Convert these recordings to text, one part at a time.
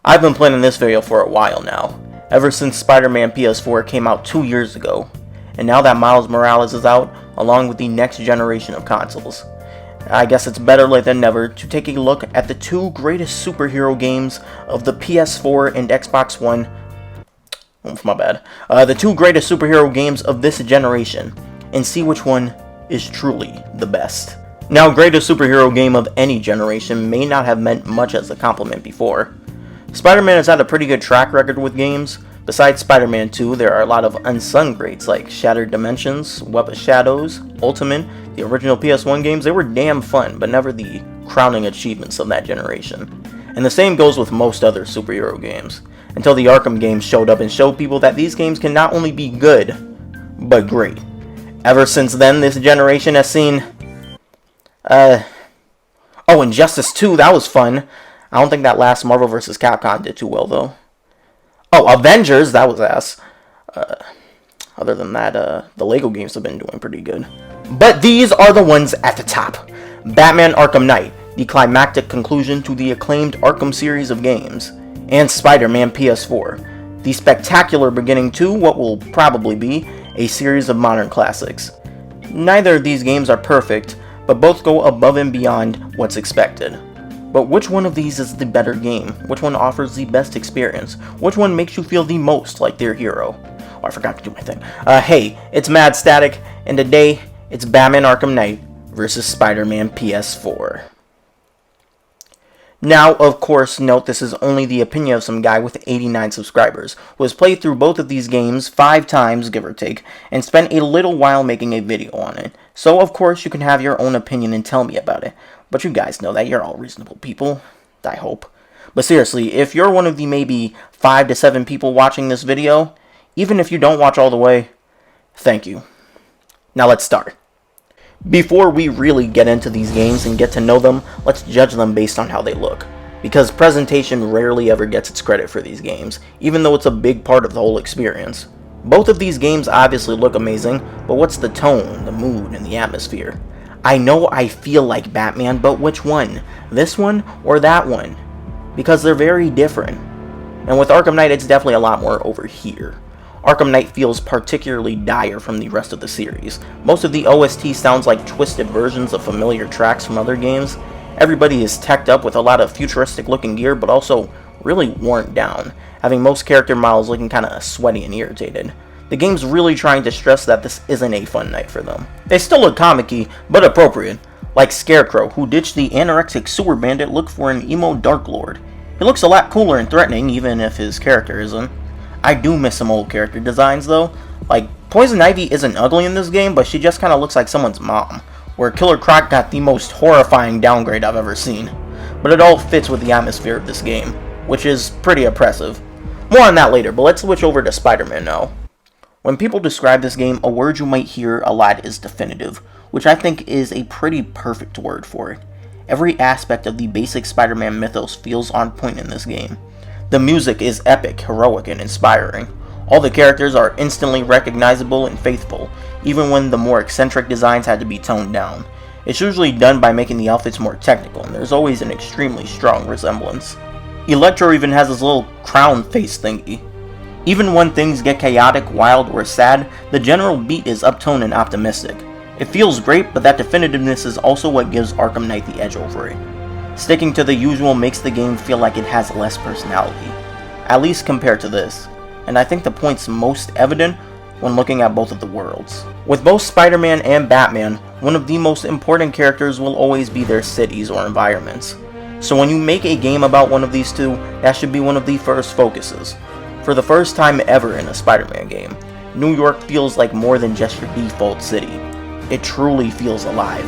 I've been planning this video for a while now, ever since Spider-Man PS4 came out 2 years ago, and now that Miles Morales is out, along with the next generation of consoles, I guess it's better late than never to take a look at the two greatest superhero games of the PS4 and Xbox One. The two greatest superhero games of this generation, and see which one is truly the best. Now, greatest superhero game of any generation may not have meant much as a compliment before. Spider-Man has had a pretty good track record with games. Besides Spider-Man 2, there are a lot of unsung greats like Shattered Dimensions, Web of Shadows, Ultimate, the original PS1 games. They were damn fun, but never the crowning achievements of that generation. And the same goes with most other superhero games, until the Arkham games showed up and showed people that these games can not only be good, but great. Ever since then, this generation has seen... Injustice 2, that was fun. I don't think that last Marvel vs. Capcom did too well, though. Oh, Avengers, that was ass. Other than that, the Lego games have been doing pretty good. But these are the ones at the top. Batman Arkham Knight, the climactic conclusion to the acclaimed Arkham series of games. And Spider-Man PS4, the spectacular beginning to what will probably be a series of modern classics. Neither of these games are perfect, but both go above and beyond what's expected. But which one of these is the better game? Which one offers the best experience? Which one makes you feel the most like their hero? Oh, I forgot to do my thing. Hey, it's Mad Static, and today it's Batman Arkham Knight versus Spider-Man PS4. Now, of course, note this is only the opinion of some guy with 89 subscribers, who has played through both of these games 5 times, give or take, and spent a little while making a video on it. So, of course, you can have your own opinion and tell me about it. But you guys know that you're all reasonable people, I hope. But seriously, if you're one of the maybe 5 to 7 people watching this video, even if you don't watch all the way, thank you. Now let's start. Before we really get into these games and get to know them, let's judge them based on how they look. Because presentation rarely ever gets its credit for these games, even though it's a big part of the whole experience. Both of these games obviously look amazing, but what's the tone, the mood, and the atmosphere? I know I feel like Batman, but which one? This one or that one? Because they're very different. And with Arkham Knight, it's definitely a lot more over here. Arkham Knight feels particularly dire from the rest of the series. Most of the OST sounds like twisted versions of familiar tracks from other games. Everybody is teched up with a lot of futuristic looking gear, but also really worn down, having most character models looking kinda sweaty and irritated. The game's really trying to stress that this isn't a fun night for them. They still look comic-y, but appropriate, like Scarecrow, who ditched the anorexic sewer bandit look for an emo Dark Lord. He looks a lot cooler and threatening, even if his character isn't. I do miss some old character designs though. Like, Poison Ivy isn't ugly in this game, but she just kinda looks like someone's mom, where Killer Croc got the most horrifying downgrade I've ever seen. But it all fits with the atmosphere of this game, which is pretty oppressive. More on that later, but let's switch over to Spider-Man now. When people describe this game, a word you might hear a lot is definitive, which I think is a pretty perfect word for it. Every aspect of the basic Spider-Man mythos feels on point in this game. The music is epic, heroic, and inspiring. All the characters are instantly recognizable and faithful, even when the more eccentric designs had to be toned down. It's usually done by making the outfits more technical, and there's always an extremely strong resemblance. Electro even has his little crown face thingy. Even when things get chaotic, wild, or sad, the general beat is uptoned and optimistic. It feels great, but that definitiveness is also what gives Arkham Knight the edge over it. Sticking to the usual makes the game feel like it has less personality, at least compared to this, and I think the point's most evident when looking at both of the worlds. With both Spider-Man and Batman, one of the most important characters will always be their cities or environments. So when you make a game about one of these two, that should be one of the first focuses. For the first time ever in a Spider-Man game, New York feels like more than just your default city. It truly feels alive.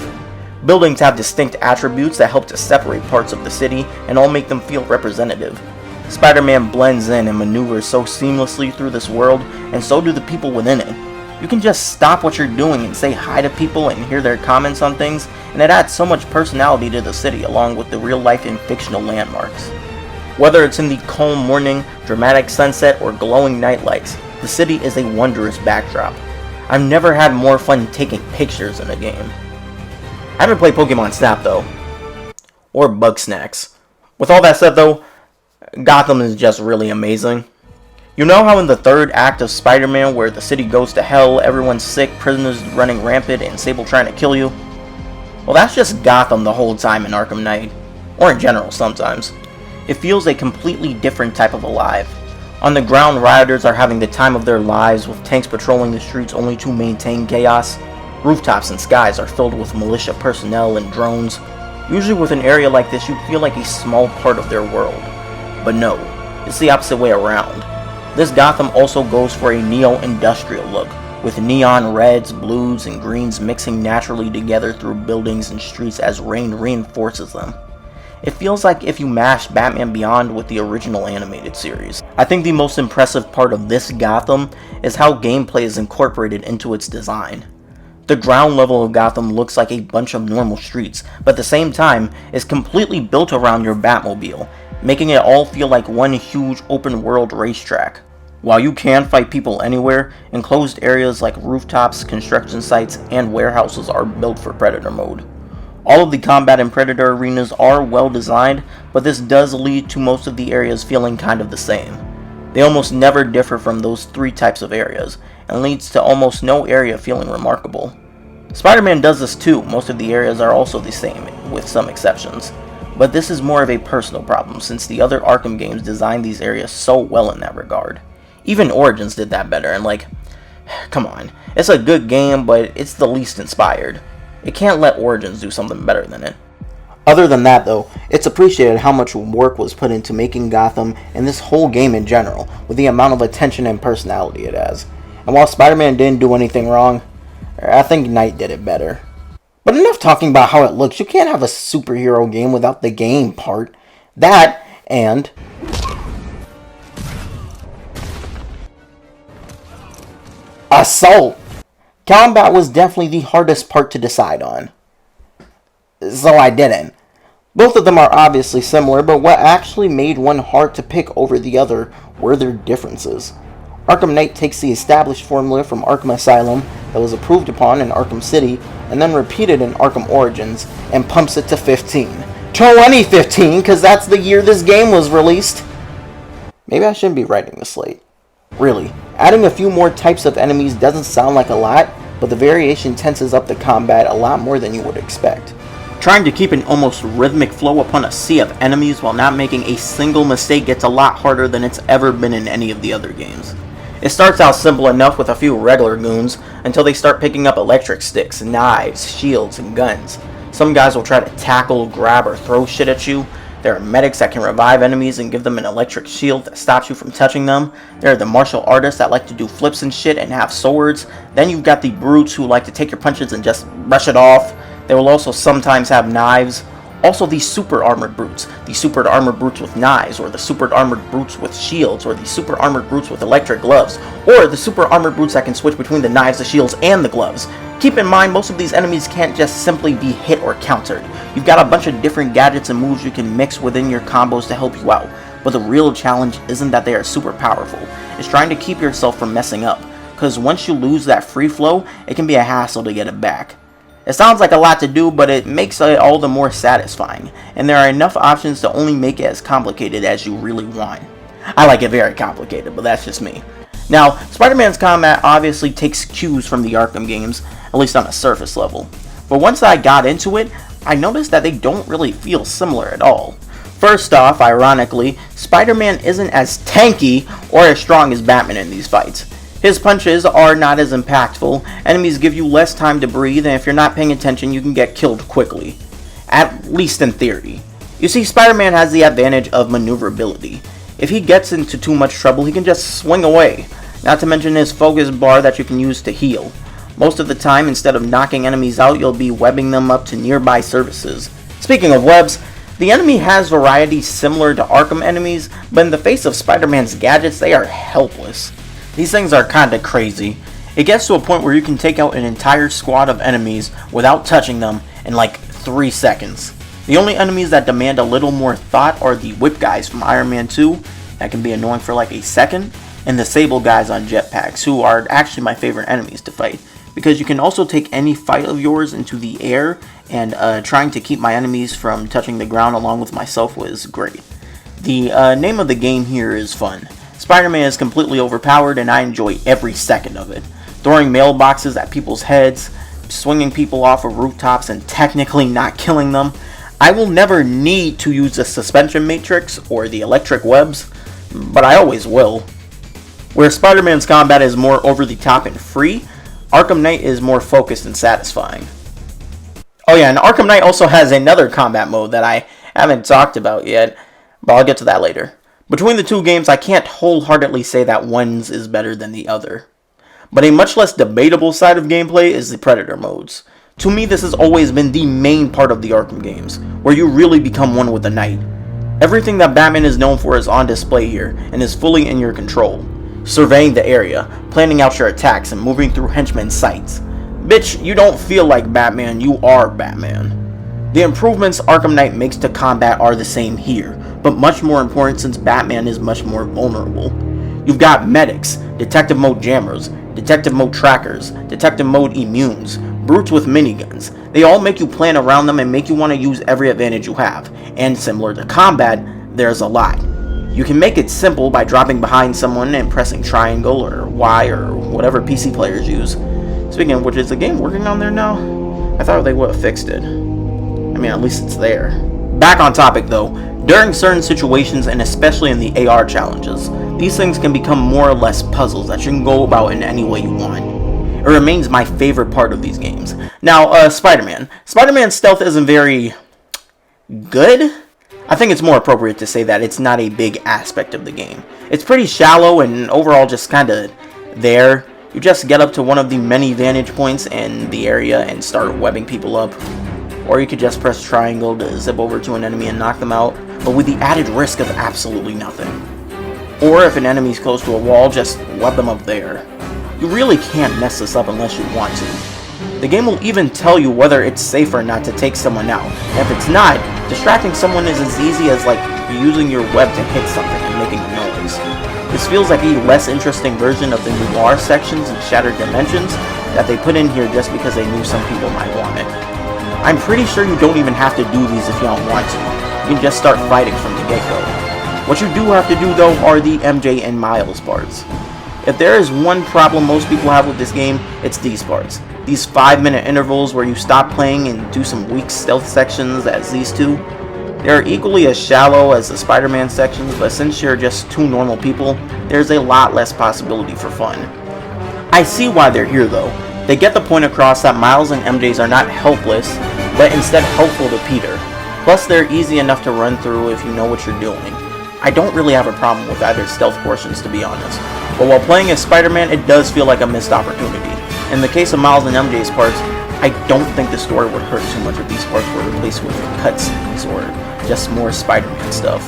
Buildings have distinct attributes that help to separate parts of the city and all make them feel representative. Spider-Man blends in and maneuvers so seamlessly through this world, and so do the people within it. You can just stop what you're doing and say hi to people and hear their comments on things, and it adds so much personality to the city along with the real life and fictional landmarks. Whether it's in the calm morning, dramatic sunset, or glowing night lights, the city is a wondrous backdrop. I've never had more fun taking pictures in a game. I haven't played Pokemon Snap though, or Bug Snacks. With all that said though, Gotham is just really amazing. You know how in the third act of Spider-Man where the city goes to hell, everyone's sick, prisoners running rampant, and Sable trying to kill you? Well, that's just Gotham the whole time in Arkham Knight. Or in general, sometimes. It feels a completely different type of alive. On the ground, rioters are having the time of their lives, with tanks patrolling the streets only to maintain chaos. Rooftops and skies are filled with militia personnel and drones. Usually with an area like this, you'd feel like a small part of their world. But no, it's the opposite way around. This Gotham also goes for a neo-industrial look, with neon reds, blues, and greens mixing naturally together through buildings and streets as rain reinforces them. It feels like if you mashed Batman Beyond with the original animated series. I think the most impressive part of this Gotham is how gameplay is incorporated into its design. The ground level of Gotham looks like a bunch of normal streets, but at the same time is completely built around your Batmobile, making it all feel like one huge open world racetrack. While you can fight people anywhere, enclosed areas like rooftops, construction sites, and warehouses are built for Predator mode. All of the combat in Predator arenas are well designed, but this does lead to most of the areas feeling kind of the same. They almost never differ from those three types of areas, and leads to almost no area feeling remarkable. Spider-Man does this too, most of the areas are also the same, with some exceptions. But this is more of a personal problem, since the other Arkham games designed these areas so well in that regard. Even Origins did that better, and come on, it's a good game, but it's the least inspired. It can't let Origins do something better than it. Other than that though, it's appreciated how much work was put into making Gotham and this whole game in general, with the amount of attention and personality it has. And while Spider-Man didn't do anything wrong, I think Knight did it better. But enough talking about how it looks. You can't have a superhero game without the game part. That, and Assault! Combat was definitely the hardest part to decide on. So I didn't. Both of them are obviously similar, but what actually made one hard to pick over the other were their differences. Arkham Knight takes the established formula from Arkham Asylum that was approved upon in Arkham City and then repeated in Arkham Origins and pumps it to 15. 2015, because that's the year this game was released. Maybe I shouldn't be writing this late. Really, adding a few more types of enemies doesn't sound like a lot, but the variation tenses up the combat a lot more than you would expect. Trying to keep an almost rhythmic flow upon a sea of enemies while not making a single mistake gets a lot harder than it's ever been in any of the other games. It starts out simple enough with a few regular goons, until they start picking up electric sticks, knives, shields, and guns. Some guys will try to tackle, grab, or throw shit at you. There are medics that can revive enemies and give them an electric shield that stops you from touching them. There are the martial artists that like to do flips and shit and have swords. Then you've got the brutes who like to take your punches and just brush it off. They will also sometimes have knives. Also the super armored brutes. The super armored brutes with knives, or the super armored brutes with shields, or the super armored brutes with electric gloves, or the super armored brutes that can switch between the knives, the shields, and the gloves. Keep in mind, most of these enemies can't just simply be hit or countered. You've got a bunch of different gadgets and moves you can mix within your combos to help you out. But the real challenge isn't that they are super powerful. It's trying to keep yourself from messing up, because once you lose that free flow, it can be a hassle to get it back. It sounds like a lot to do, but it makes it all the more satisfying, and there are enough options to only make it as complicated as you really want. I like it very complicated, but that's just me. Now, Spider-Man's combat obviously takes cues from the Arkham games, at least on a surface level. But once I got into it, I noticed that they don't really feel similar at all. First off, ironically, Spider-Man isn't as tanky or as strong as Batman in these fights. His punches are not as impactful, enemies give you less time to breathe, and if you're not paying attention, you can get killed quickly. At least in theory. You see, Spider-Man has the advantage of maneuverability. If he gets into too much trouble, he can just swing away, not to mention his focus bar that you can use to heal. Most of the time, instead of knocking enemies out, you'll be webbing them up to nearby surfaces. Speaking of webs, the enemy has variety similar to Arkham enemies, but in the face of Spider-Man's gadgets, they are helpless. These things are kinda crazy. It gets to a point where you can take out an entire squad of enemies without touching them in like 3 seconds. The only enemies that demand a little more thought are the whip guys from Iron Man 2, that can be annoying for like a second, and the Sable guys on jetpacks, who are actually my favorite enemies to fight, because you can also take any fight of yours into the air, and trying to keep my enemies from touching the ground along with myself was great. The name of the game here is fun. Spider-Man is completely overpowered and I enjoy every second of it. Throwing mailboxes at people's heads, swinging people off of rooftops and technically not killing them. I will never need to use the suspension matrix or the electric webs, but I always will. Where Spider-Man's combat is more over the top and free, Arkham Knight is more focused and satisfying. Oh yeah, and Arkham Knight also has another combat mode that I haven't talked about yet, but I'll get to that later. Between the two games, I can't wholeheartedly say that one's is better than the other. But a much less debatable side of gameplay is the Predator modes. To me, this has always been the main part of the Arkham games, where you really become one with the Knight. Everything that Batman is known for is on display here, and is fully in your control. Surveying the area, planning out your attacks, and moving through henchmen sights. Bitch, you don't feel like Batman, you are Batman. The improvements Arkham Knight makes to combat are the same here, but much more important since Batman is much more vulnerable. You've got medics, detective mode jammers, detective mode trackers, detective mode immunes, brutes with miniguns. They all make you plan around them and make you want to use every advantage you have, and similar to combat, there's a lot. You can make it simple by dropping behind someone and pressing triangle or Y or whatever PC players use. Speaking of which, is the game working on there now? I thought they would have fixed it. I mean, at least it's there. Back on topic though, during certain situations and especially in the AR challenges, these things can become more or less puzzles that you can go about in any way you want. It remains my favorite part of these games. Now, Spider-Man. Spider-Man's stealth isn't very good. I think it's more appropriate to say that it's not a big aspect of the game. It's pretty shallow and overall just kind of there. You just get up to one of the many vantage points in the area and start webbing people up. Or you could just press triangle to zip over to an enemy and knock them out, but with the added risk of absolutely nothing. Or if an enemy's close to a wall, just web them up there. You really can't mess this up unless you want to. The game will even tell you whether it's safe or not to take someone out, and if it's not, distracting someone is as easy as like using your web to hit something and making a noise. This feels like a less interesting version of the noir sections and Shattered Dimensions that they put in here just because they knew some people might want it. I'm pretty sure you don't even have to do these if you don't want to. You can just start fighting from the get-go. What you do have to do though are the MJ and Miles parts. If there is one problem most people have with this game, it's these parts. These 5-minute intervals where you stop playing and do some weak stealth sections as these two. They're equally as shallow as the Spider-Man sections, but since you're just two normal people, there's a lot less possibility for fun. I see why they're here though. They get the point across that Miles and MJs are not helpless, but instead helpful to Peter. Plus they're easy enough to run through if you know what you're doing. I don't really have a problem with either stealth portions to be honest, but while playing as Spider-Man it does feel like a missed opportunity. In the case of Miles and MJ's parts, I don't think the story would hurt too much if these parts were replaced with cutscenes or just more Spider-Man stuff.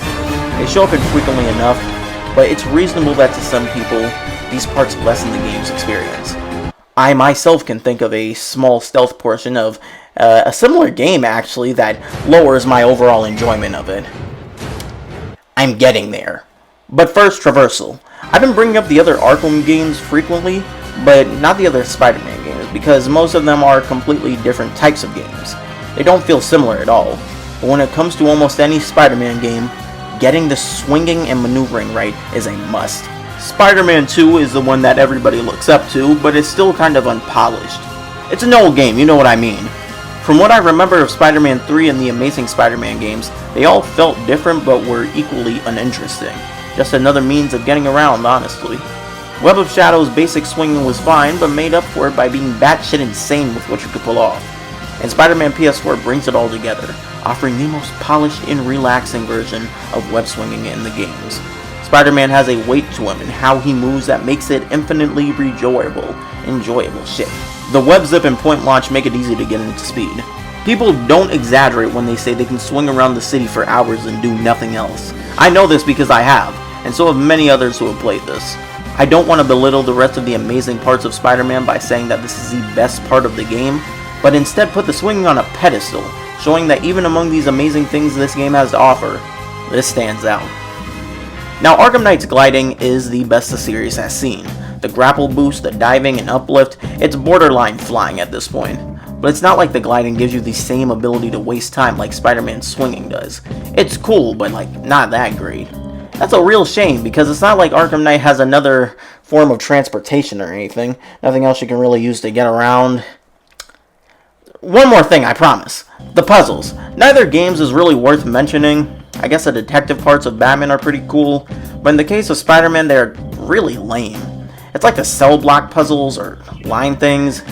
They show up infrequently enough, but it's reasonable that to some people, these parts lessen the game's experience. I myself can think of a small stealth portion of a similar game actually that lowers my overall enjoyment of it. I'm getting there. But first, Traversal. I've been bringing up the other Arkham games frequently, but not the other Spider-Man games, because most of them are completely different types of games. They don't feel similar at all, but when it comes to almost any Spider-Man game, getting the swinging and maneuvering right is a must. Spider-Man 2 is the one that everybody looks up to, but it's still kind of unpolished. It's an old game, you know what I mean. From what I remember of Spider-Man 3 and the Amazing Spider-Man games, they all felt different but were equally uninteresting. Just another means of getting around, honestly. Web of Shadow's basic swinging was fine, but made up for it by being batshit insane with what you could pull off. And Spider-Man PS4 brings it all together, offering the most polished and relaxing version of web swinging in the games. Spider-Man has a weight to him and how he moves that makes it infinitely enjoyable shit. The web zip and point launch make it easy to get into speed. People don't exaggerate when they say they can swing around the city for hours and do nothing else. I know this because I have, and so have many others who have played this. I don't want to belittle the rest of the amazing parts of Spider-Man by saying that this is the best part of the game, but instead put the swinging on a pedestal, showing that even among these amazing things this game has to offer, this stands out. Now, Arkham Knight's gliding is the best the series has seen. The grapple boost, the diving and uplift, it's borderline flying at this point. but it's not like the gliding gives you the same ability to waste time like Spider-Man swinging does. It's cool, but like not that great. That's a real shame, because it's not like Arkham Knight has another form of transportation or anything. Nothing else you can really use to get around. One more thing, I promise. The puzzles. Neither games is really worth mentioning. I guess the detective parts of Batman are pretty cool, but in the case of Spider-Man, they're really lame. It's like the cell block puzzles or line things.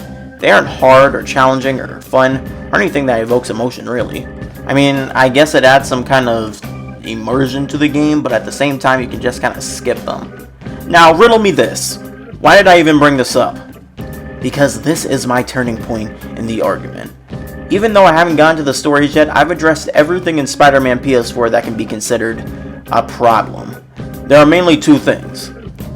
They aren't hard or challenging or fun or anything that evokes emotion, really. I mean, I guess it adds some kind of immersion to the game, but at the same time, you can just kind of skip them. Now, riddle me this. Why did I even bring this up? Because this is my turning point in the argument. Even though I haven't gotten to the stories yet, I've addressed everything in Spider-Man PS4 that can be considered a problem. There are mainly two things.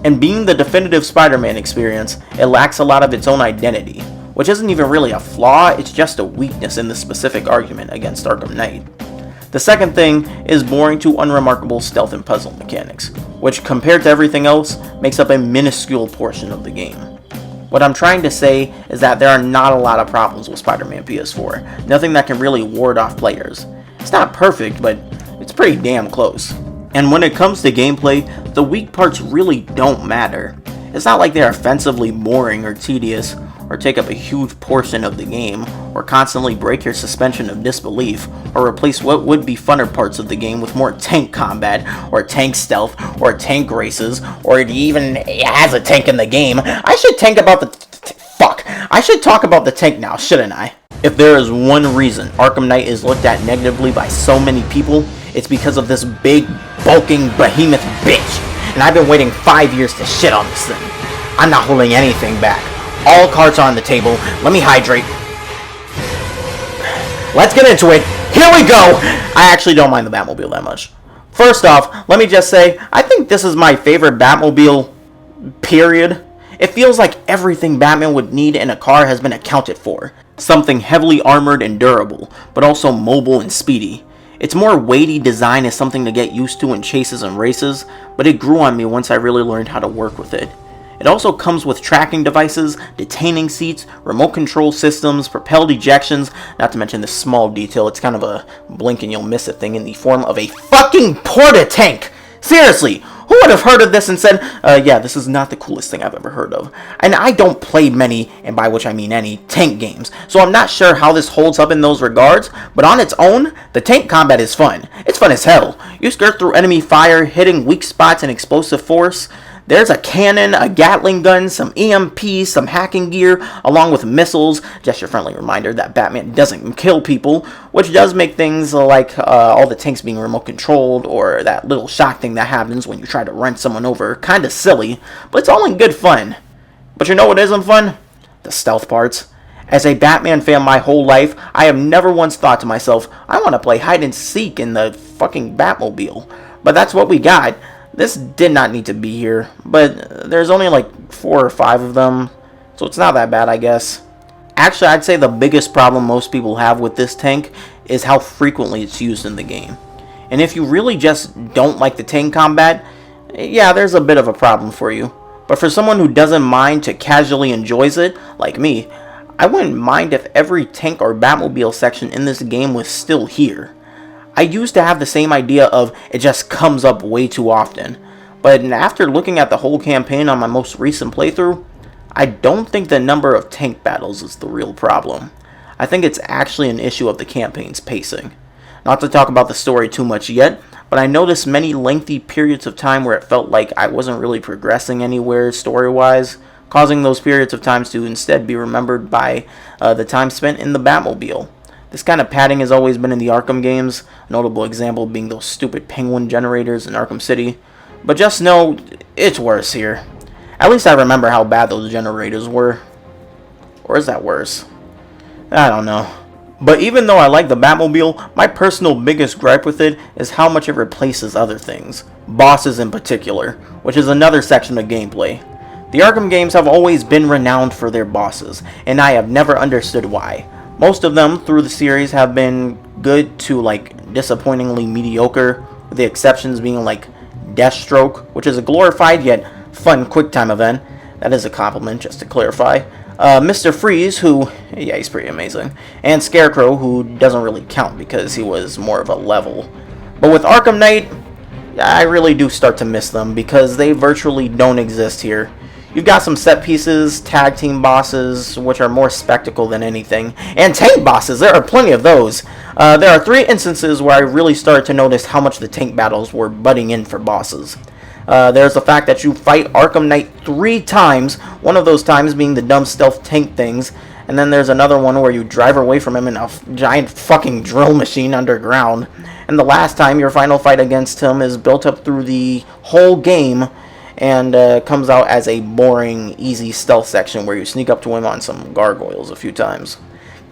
And being the definitive Spider-Man experience, it lacks a lot of its own identity, which isn't even really a flaw, it's just a weakness in the specific argument against Arkham Knight. The second thing is boring to unremarkable stealth and puzzle mechanics, which compared to everything else, makes up a minuscule portion of the game. What I'm trying to say is that there are not a lot of problems with Spider-Man PS4, nothing that can really ward off players. It's not perfect, but it's pretty damn close. And when it comes to gameplay, the weak parts really don't matter. It's not like they're offensively boring or tedious, or take up a huge portion of the game, or constantly break your suspension of disbelief, or replace what would be funner parts of the game with more tank combat, or tank stealth, or tank races, or it even has a tank in the game. I should I should talk about the tank now, shouldn't I? If there is one reason Arkham Knight is looked at negatively by so many people, it's because of this big, bulking behemoth bitch. And I've been waiting 5 years to shit on this thing. I'm not holding anything back. All cards are on the table. Let me hydrate. Let's get into it. Here we go! I actually don't mind the Batmobile that much. First off, let me just say, I think this is my favorite Batmobile, period. It feels like everything Batman would need in a car has been accounted for. Something heavily armored and durable, but also mobile and speedy. Its more weighty design is something to get used to in chases and races, but it grew on me once I really learned how to work with it. It also comes with tracking devices, detaining seats, remote control systems, propelled ejections, not to mention this small detail, it's kind of a blink and you'll miss it thing in the form of a fucking porta-tank! Seriously! Who would have heard of this and said, yeah, this is not the coolest thing I've ever heard of. And I don't play many, and by which I mean any, tank games, so I'm not sure how this holds up in those regards, but on its own, the tank combat is fun. It's fun as hell. You skirt through enemy fire, hitting weak spots and explosive force. There's a cannon, a Gatling gun, some EMPs, some hacking gear, along with missiles. Just your friendly reminder that Batman doesn't kill people, which does make things like all the tanks being remote controlled, or that little shock thing that happens when you try to run someone over, kind of silly, but it's all in good fun. But you know what isn't fun? The stealth parts. As a Batman fan my whole life, I have never once thought to myself, I want to play hide and seek in the fucking Batmobile. But that's what we got. This did not need to be here, but there's only like 4 or 5 of them, so it's not that bad, I guess. Actually, I'd say the biggest problem most people have with this tank is how frequently it's used in the game. And if you really just don't like the tank combat, yeah, there's a bit of a problem for you. But for someone who doesn't mind to casually enjoys it, like me, I wouldn't mind if every tank or Batmobile section in this game was still here. I used to have the same idea of it just comes up way too often, but after looking at the whole campaign on my most recent playthrough, I don't think the number of tank battles is the real problem. I think it's actually an issue of the campaign's pacing. Not to talk about the story too much yet, but I noticed many lengthy periods of time where it felt like I wasn't really progressing anywhere story-wise, causing those periods of times to instead be remembered by the time spent in the Batmobile. This kind of padding has always been in the Arkham games, a notable example being those stupid penguin generators in Arkham City. But just know, it's worse here. At least I remember how bad those generators were. Or is that worse? I don't know. But even though I like the Batmobile, my personal biggest gripe with it is how much it replaces other things. Bosses in particular, which is another section of gameplay. The Arkham games have always been renowned for their bosses, and I have never understood why. Most of them through the series have been good to like disappointingly mediocre, with the exceptions being like Deathstroke, which is a glorified yet fun QuickTime event. That is a compliment, just to clarify. Mr. Freeze, who, yeah, he's pretty amazing, and Scarecrow, who doesn't really count because he was more of a level. But with Arkham Knight, I really do start to miss them because they virtually don't exist here. You've got some set pieces, tag team bosses, which are more spectacle than anything, and tank bosses. There are plenty of those. There are 3 instances where I really started to notice how much the tank battles were butting in for bosses. There's the fact that you fight Arkham Knight 3 times, one of those times being the dumb stealth tank things, and then there's another one where you drive away from him in a giant fucking drill machine underground. And the last time, your final fight against him is built up through the whole game, and comes out as a boring, easy stealth section where you sneak up to him on some gargoyles a few times.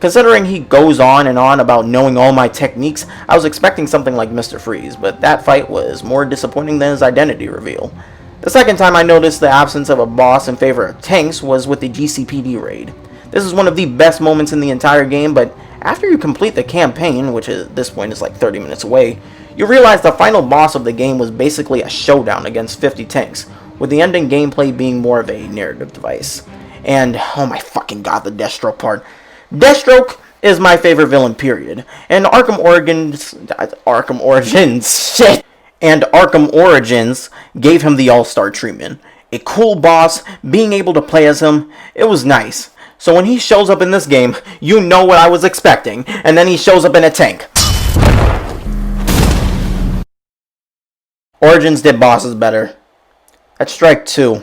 Considering he goes on and on about knowing all my techniques, I was expecting something like Mr. Freeze, but that fight was more disappointing than his identity reveal. The second time I noticed the absence of a boss in favor of tanks was with the GCPD raid. This is one of the best moments in the entire game, but after you complete the campaign, which at this point is like 30 minutes away, you realize the final boss of the game was basically a showdown against 50 tanks, with the ending gameplay being more of a narrative device. And, oh my fucking god, the Deathstroke part. Deathstroke is my favorite villain, period. And Arkham Origins gave him the all-star treatment. A cool boss, being able to play as him, it was nice. So when he shows up in this game, you know what I was expecting, and then he shows up in a tank. Origins did bosses better. That's strike 2.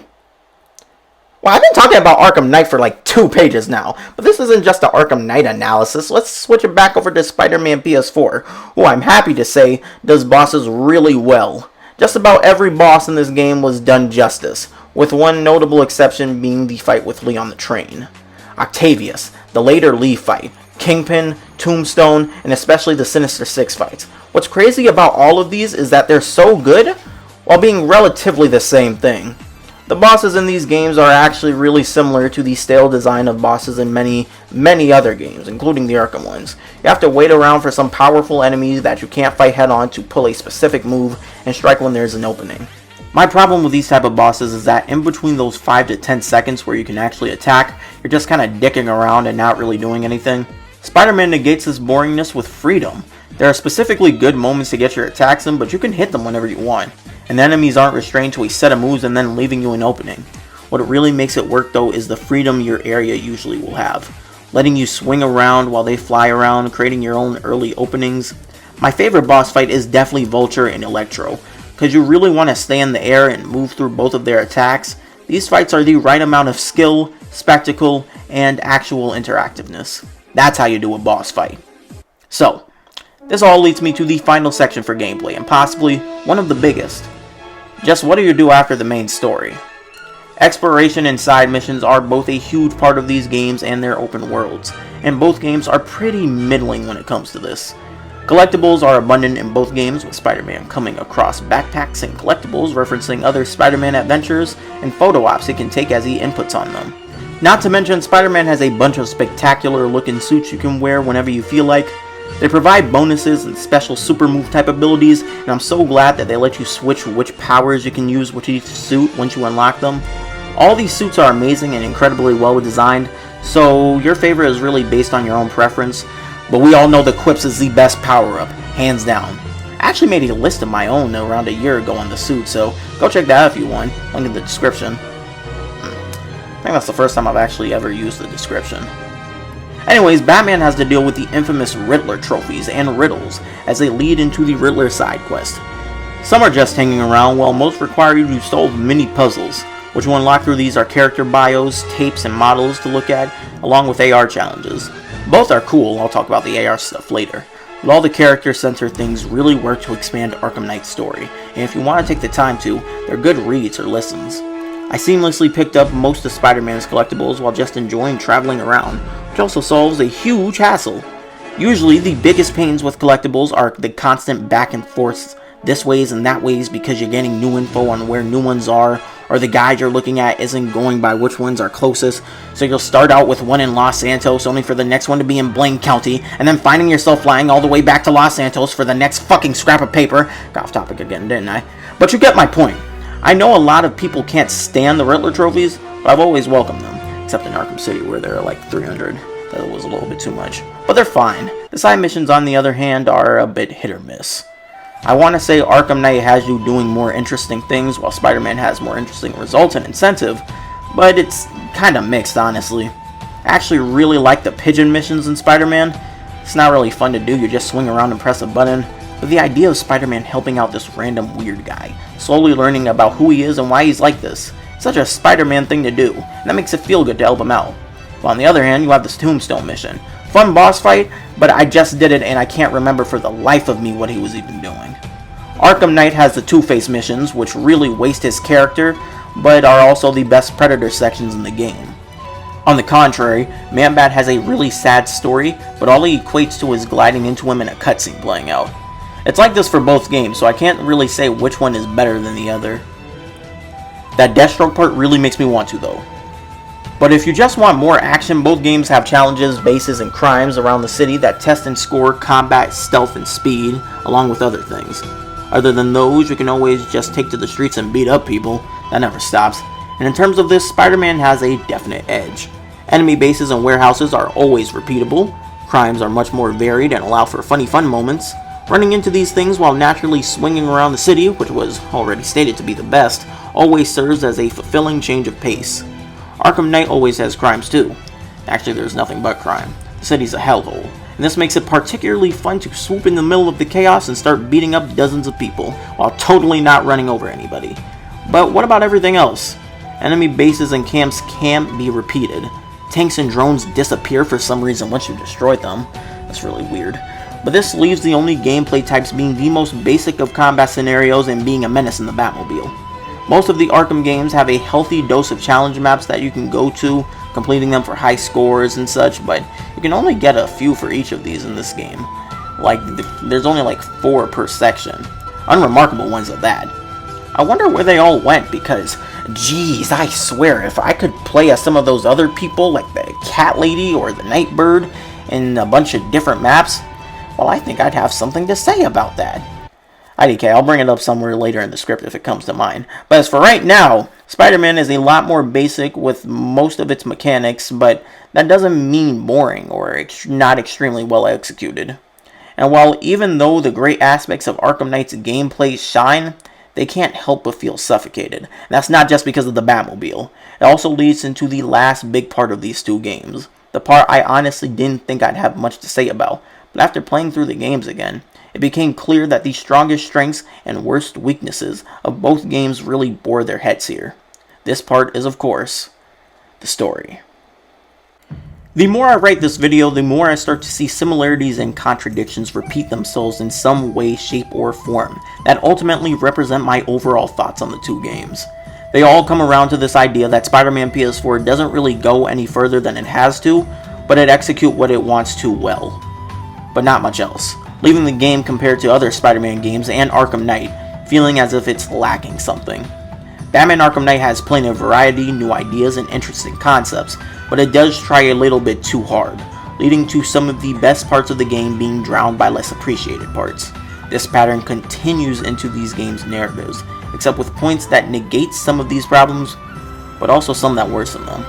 Well, I've been talking about Arkham Knight for like 2 pages now, but this isn't just an Arkham Knight analysis. Let's switch it back over to Spider-Man PS4, who I'm happy to say does bosses really well. Just about every boss in this game was done justice, with one notable exception being the fight with Lee on the train. Octavius, the later Lee fight, Kingpin, Tombstone, and especially the Sinister Six fights. What's crazy about all of these is that they're so good while being relatively the same thing. The bosses in these games are actually really similar to the stale design of bosses in many, many other games, including the Arkham ones. You have to wait around for some powerful enemies that you can't fight head on to pull a specific move and strike when there's an opening. My problem with these type of bosses is that in between those 5 to 10 seconds where you can actually attack, you're just kind of dicking around and not really doing anything. Spider-Man negates this boringness with freedom. There are specifically good moments to get your attacks in, but you can hit them whenever you want. And the enemies aren't restrained to a set of moves and then leaving you an opening. What really makes it work though is the freedom your area usually will have. Letting you swing around while they fly around, creating your own early openings. My favorite boss fight is definitely Vulture and Electro, because you really want to stay in the air and move through both of their attacks. These fights are the right amount of skill, spectacle, and actual interactiveness. That's how you do a boss fight. So, this all leads me to the final section for gameplay, and possibly one of the biggest. Just what do you do after the main story? Exploration and side missions are both a huge part of these games and their open worlds, and both games are pretty middling when it comes to this. Collectibles are abundant in both games, with Spider-Man coming across backpacks and collectibles referencing other Spider-Man adventures and photo ops he can take as he inputs on them. Not to mention, Spider-Man has a bunch of spectacular looking suits you can wear whenever you feel like. They provide bonuses and special super move type abilities, and I'm so glad that they let you switch which powers you can use with each suit once you unlock them. All these suits are amazing and incredibly well designed, so your favorite is really based on your own preference, but we all know the Quips is the best power-up, hands down. I actually made a list of my own around a year ago on the suit, so go check that out if you want, link in the description. I think that's the first time I've actually ever used the description. Anyways, Batman has to deal with the infamous Riddler trophies and riddles as they lead into the Riddler side quest. Some are just hanging around, while most require you to solve mini puzzles. What you unlock through these are character bios, tapes, and models to look at, along with AR challenges. Both are cool, I'll talk about the AR stuff later. But all the character center things really work to expand Arkham Knight's story, and if you want to take the time to, they're good reads or listens. I seamlessly picked up most of Spider-Man's collectibles while just enjoying traveling around, which also solves a huge hassle. Usually, the biggest pains with collectibles are the constant back and forths this ways and that ways because you're getting new info on where new ones are, or the guide you're looking at isn't going by which ones are closest, so you'll start out with one in Los Santos only for the next one to be in Blaine County, and then finding yourself flying all the way back to Los Santos for the next fucking scrap of paper. Got off topic again, didn't I? But you get my point. I know a lot of people can't stand the Riddler trophies, but I've always welcomed them. except in Arkham City where there are like 300. That was a little bit too much, but they're fine. The side missions, on the other hand, are a bit hit or miss. I want to say Arkham Knight has you doing more interesting things, while Spider-Man has more interesting results and incentive, but it's kind of mixed, honestly. I actually really like the pigeon missions in Spider-Man. It's not really fun to do, you just swing around and press a button, but the idea of Spider-Man helping out this random weird guy, slowly learning about who he is and why he's like this, it's such a Spider-Man thing to do, and that makes it feel good to help him out. While on the other hand, you have this Tombstone mission. Fun boss fight, but I just did it and I can't remember for the life of me what he was even doing. Arkham Knight has the Two-Face missions, which really waste his character, but are also the best Predator sections in the game. On the contrary, Man-Bat has a really sad story, but all he equates to is gliding into him in a cutscene playing out. It's like this for both games, so I can't really say which one is better than the other. That Deathstroke part really makes me want to though. But if you just want more action, both games have challenges, bases, and crimes around the city that test and score combat, stealth, and speed, along with other things. Other than those, you can always just take to the streets and beat up people. That never stops. And in terms of this, Spider-Man has a definite edge. Enemy bases and warehouses are always repeatable. Crimes are much more varied and allow for funny fun moments. Running into these things while naturally swinging around the city, which was already stated to be the best, always serves as a fulfilling change of pace. Arkham Knight always has crimes too. Actually, there's nothing but crime. The city's a hellhole, and this makes it particularly fun to swoop in the middle of the chaos and start beating up dozens of people, while totally not running over anybody. But what about everything else? Enemy bases and camps can't be repeated. Tanks and drones disappear for some reason once you destroy them. That's really weird. But this leaves the only gameplay types being the most basic of combat scenarios and being a menace in the Batmobile. Most of the Arkham games have a healthy dose of challenge maps that you can go to, completing them for high scores and such, but you can only get a few for each of these in this game. There's only like 4 per section. Unremarkable ones at that. I wonder where they all went, because, geez, I swear, if I could play as some of those other people, like the Cat Lady or the Nightbird, in a bunch of different maps, well, I think I'd have something to say about that. IDK, I'll bring it up somewhere later in the script if it comes to mind. But as for right now, Spider-Man is a lot more basic with most of its mechanics, but that doesn't mean boring or not extremely well executed. And while even though the great aspects of Arkham Knight's gameplay shine, they can't help but feel suffocated. And that's not just because of the Batmobile. It also leads into the last big part of these two games. The part I honestly didn't think I'd have much to say about, but after playing through the games again, it became clear that the strongest strengths and worst weaknesses of both games really bore their heads here. This part is, of course, the story. The more I write this video, the more I start to see similarities and contradictions repeat themselves in some way, shape, or form that ultimately represent my overall thoughts on the two games. They all come around to this idea that Spider-Man PS4 doesn't really go any further than it has to, but it executes what it wants to well. But not much else, leaving the game compared to other Spider-Man games and Arkham Knight feeling as if it's lacking something. Batman Arkham Knight has plenty of variety, new ideas, and interesting concepts, but it does try a little bit too hard, leading to some of the best parts of the game being drowned by less appreciated parts. This pattern continues into these games' narratives, except with points that negate some of these problems, but also some that worsen them.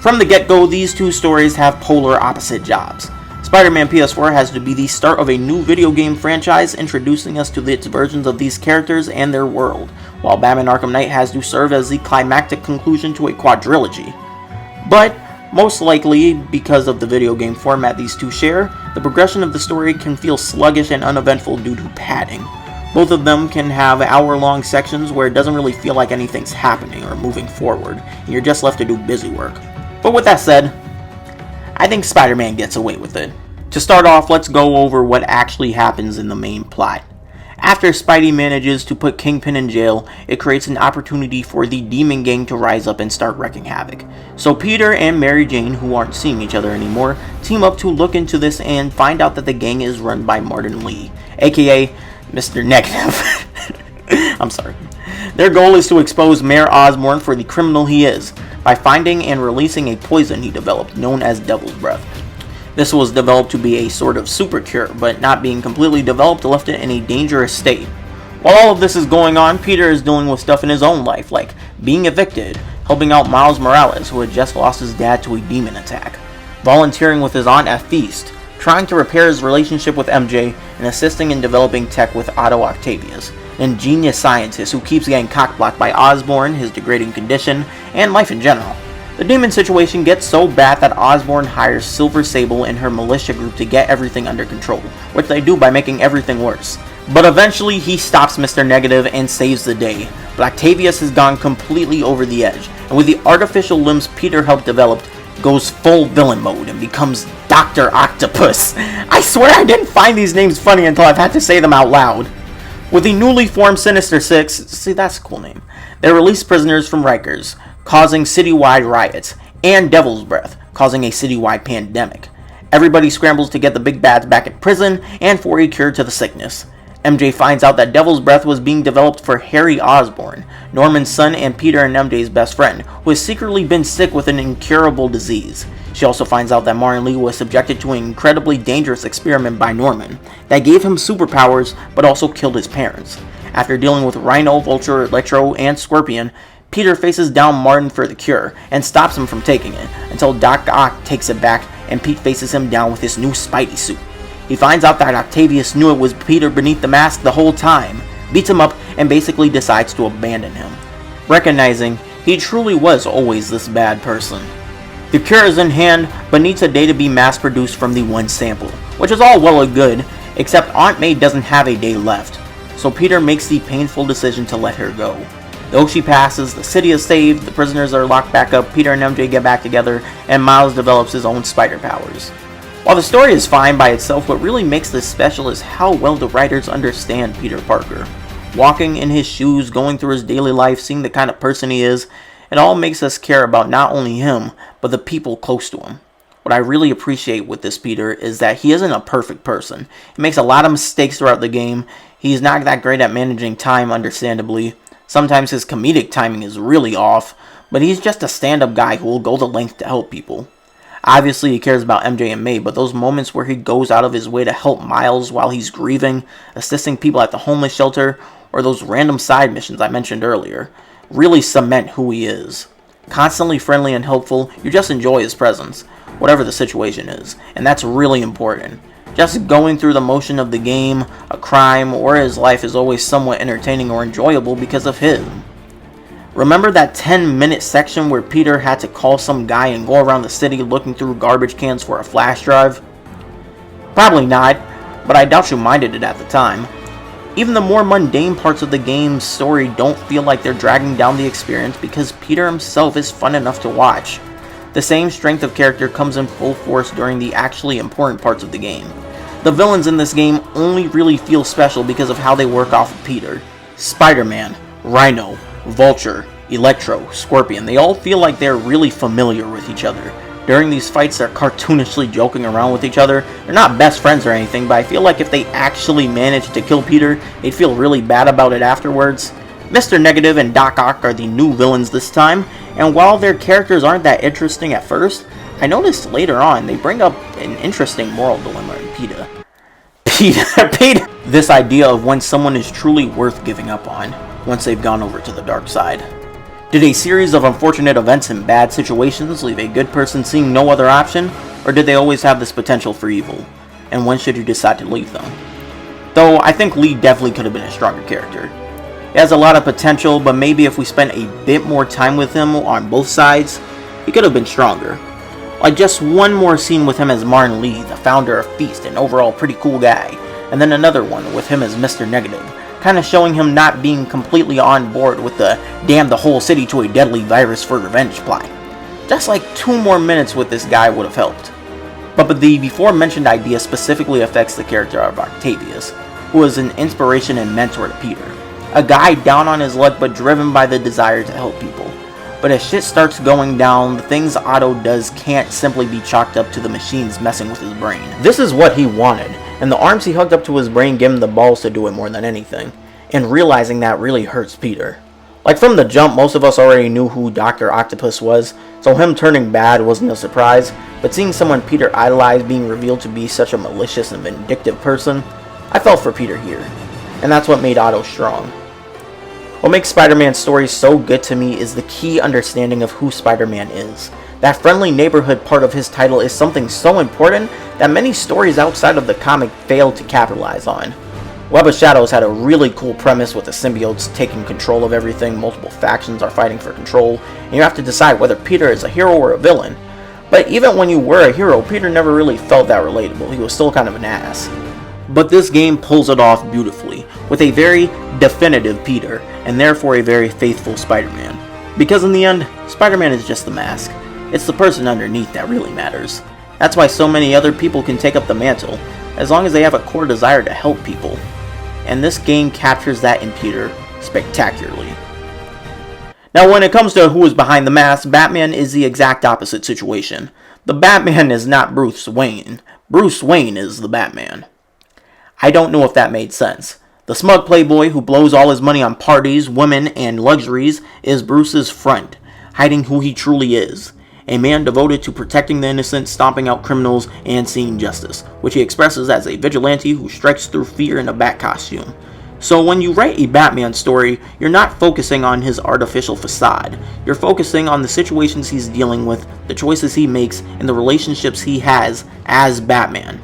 From the get-go, these two stories have polar opposite jobs. Spider-Man PS4 has to be the start of a new video game franchise, introducing us to its versions of these characters and their world, while Batman Arkham Knight has to serve as the climactic conclusion to a quadrilogy. But, most likely, because of the video game format these two share, the progression of the story can feel sluggish and uneventful due to padding. Both of them can have hour-long sections where it doesn't really feel like anything's happening or moving forward, and you're just left to do busy work. But with that said, I think Spider-Man gets away with it. To start off, let's go over what actually happens in the main plot. After Spidey manages to put Kingpin in jail, it creates an opportunity for the Demon Gang to rise up and start wreaking havoc. So Peter and Mary Jane, who aren't seeing each other anymore, team up to look into this and find out that the gang is run by Martin Lee, aka Mr. Negative. I'm sorry. Their goal is to expose Mayor Osborn for the criminal he is, by finding and releasing a poison he developed known as Devil's Breath. This was developed to be a sort of super cure, but not being completely developed left it in a dangerous state. While all of this is going on, Peter is dealing with stuff in his own life, like being evicted, helping out Miles Morales, who had just lost his dad to a demon attack, volunteering with his aunt at Feast, trying to repair his relationship with MJ, and assisting in developing tech with Otto Octavius, an ingenious scientist who keeps getting cockblocked by Osborn, his degrading condition, and life in general. The demon situation gets so bad that Osborn hires Silver Sable and her militia group to get everything under control, which they do by making everything worse. But eventually he stops Mr. Negative and saves the day, but Octavius has gone completely over the edge, and with the artificial limbs Peter helped develop, goes full villain mode and becomes Dr. Octopus. I swear I didn't find these names funny until I've had to say them out loud. With the newly formed Sinister Six, see that's a cool name, they release prisoners from Rikers, causing citywide riots, and Devil's Breath, causing a citywide pandemic. Everybody scrambles to get the big bads back in prison and for a cure to the sickness. MJ finds out that Devil's Breath was being developed for Harry Osborn, Norman's son and Peter and MJ's best friend, who has secretly been sick with an incurable disease. She also finds out that Martin Lee was subjected to an incredibly dangerous experiment by Norman that gave him superpowers but also killed his parents. After dealing with Rhino, Vulture, Electro, and Scorpion, Peter faces down Martin for the cure and stops him from taking it, until Doc Ock takes it back and Pete faces him down with his new Spidey suit. He finds out that Octavius knew it was Peter beneath the mask the whole time, beats him up, and basically decides to abandon him, recognizing he truly was always this bad person. The cure is in hand, but needs a day to be mass-produced from the one sample, which is all well and good, except Aunt May doesn't have a day left, so Peter makes the painful decision to let her go. Though she passes, the city is saved, the prisoners are locked back up, Peter and MJ get back together, and Miles develops his own spider powers. While the story is fine by itself, what really makes this special is how well the writers understand Peter Parker. Walking in his shoes, going through his daily life, seeing the kind of person he is, it all makes us care about not only him, but the people close to him. What I really appreciate with this Peter is that he isn't a perfect person. He makes a lot of mistakes throughout the game. He's not that great at managing time, understandably. Sometimes his comedic timing is really off, but he's just a stand-up guy who will go the length to help people. Obviously he cares about MJ and May, but those moments where he goes out of his way to help Miles while he's grieving, assisting people at the homeless shelter, or those random side missions I mentioned earlier, really cement who he is. Constantly friendly and helpful, you just enjoy his presence, whatever the situation is, and that's really important. Just going through the motion of the game, a crime, or his life is always somewhat entertaining or enjoyable because of him. Remember that 10-minute section where Peter had to call some guy and go around the city looking through garbage cans for a flash drive? Probably not, but I doubt you minded it at the time. Even the more mundane parts of the game's story don't feel like they're dragging down the experience because Peter himself is fun enough to watch. The same strength of character comes in full force during the actually important parts of the game. The villains in this game only really feel special because of how they work off of Peter. Spider-Man, Rhino, Vulture, Electro, Scorpion, they all feel like they're really familiar with each other. During these fights, they're cartoonishly joking around with each other. They're not best friends or anything, but I feel like if they actually managed to kill Peter, they'd feel really bad about it afterwards. Mr. Negative and Doc Ock are the new villains this time, and while their characters aren't that interesting at first, I noticed later on they bring up an interesting moral dilemma in Peter. This idea of when someone is truly worth giving up on, once they've gone over to the dark side. Did a series of unfortunate events and bad situations leave a good person seeing no other option, or did they always have this potential for evil? And when should you decide to leave them? Though I think Lee definitely could have been a stronger character. He has a lot of potential, but maybe if we spent a bit more time with him on both sides, he could have been stronger. Like just one more scene with him as Martin Lee, the founder of Feast and overall pretty cool guy, and then another one with him as Mr. Negative, kind of showing him not being completely on board with the damn the whole city to a deadly virus for revenge plot. Just like 2 more minutes with this guy would have helped. But the before mentioned idea specifically affects the character of Octavius, who is an inspiration and mentor to Peter. A guy down on his luck but driven by the desire to help people. But as shit starts going down, the things Otto does can't simply be chalked up to the machines messing with his brain. This is what he wanted, and the arms he hugged up to his brain gave him the balls to do it more than anything. And realizing that really hurts Peter. Like from the jump, most of us already knew who Dr. Octopus was, so him turning bad wasn't a surprise, but seeing someone Peter idolized being revealed to be such a malicious and vindictive person, I felt for Peter here. And that's what made Otto strong. What makes Spider-Man's story so good to me is the key understanding of who Spider-Man is. That friendly neighborhood part of his title is something so important that many stories outside of the comic fail to capitalize on. Web of Shadows had a really cool premise with the symbiotes taking control of everything, multiple factions are fighting for control, and you have to decide whether Peter is a hero or a villain. But even when you were a hero, Peter never really felt that relatable, he was still kind of an ass. But this game pulls it off beautifully, with a very definitive Peter, and therefore a very faithful Spider-Man. Because in the end, Spider-Man is just the mask. It's the person underneath that really matters. That's why so many other people can take up the mantle, as long as they have a core desire to help people. And this game captures that in Peter spectacularly. Now when it comes to who is behind the mask, Batman is the exact opposite situation. The Batman is not Bruce Wayne. Bruce Wayne is the Batman. I don't know if that made sense. The smug playboy who blows all his money on parties, women, and luxuries is Bruce's friend, hiding who he truly is. A man devoted to protecting the innocent, stomping out criminals, and seeing justice, which he expresses as a vigilante who strikes through fear in a bat costume. So when you write a Batman story, you're not focusing on his artificial facade. You're focusing on the situations he's dealing with, the choices he makes, and the relationships he has as Batman.